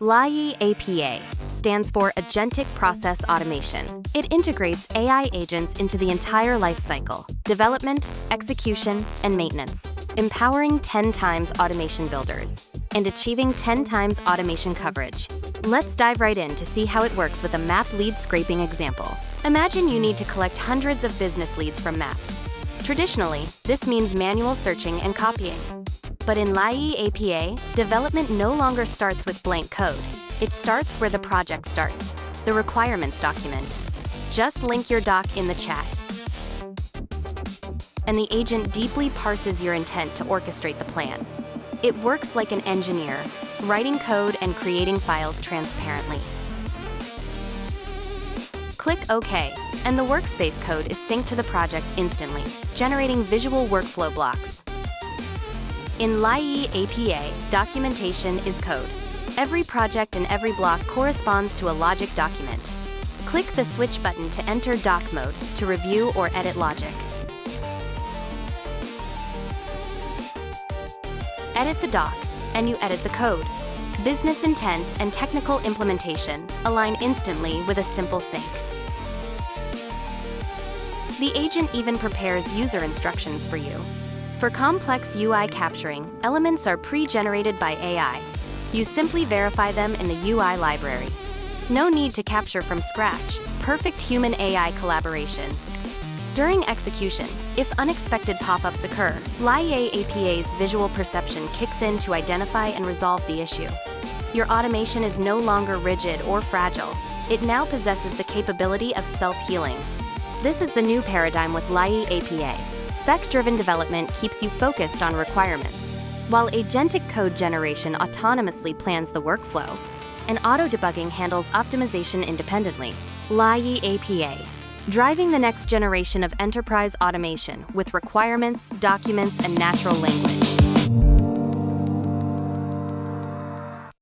Laiye APA stands for Agentic Process Automation. It integrates AI agents into the entire lifecycle: development, execution, and maintenance, empowering 10 times automation builders and achieving 10 times automation coverage. Let's dive right in to see how it works with a map lead scraping example. Imagine you need to collect hundreds of business leads from maps. Traditionally, this means manual searching and copying. But in Laiye APA, development no longer starts with blank code. It starts where the project starts, the requirements document. Just link your doc in the chat, and the agent deeply parses your intent to orchestrate the plan. It works like an engineer, writing code and creating files transparently. Click OK, and the workspace code is synced to the project instantly, generating visual workflow blocks. In Laiye APA, documentation is code. Every project and every block corresponds to a logic document. Click the switch button to enter doc mode to review or edit logic. Edit the doc, and you edit the code. Business intent and technical implementation align instantly with a simple sync. The agent even prepares user instructions for you. For complex UI capturing, elements are pre-generated by AI. You simply verify them in the UI library. No need to capture from scratch. Perfect human-AI collaboration. During execution, if unexpected pop-ups occur, Laiye APA's visual perception kicks in to identify and resolve the issue. Your automation is no longer rigid or fragile. It now possesses the capability of self-healing. This is the new paradigm with Laiye APA. Spec-driven development keeps you focused on requirements, while agentic code generation autonomously plans the workflow, and auto-debugging handles optimization independently. Laiye APA, driving the next generation of enterprise automation with requirements, documents, and natural language.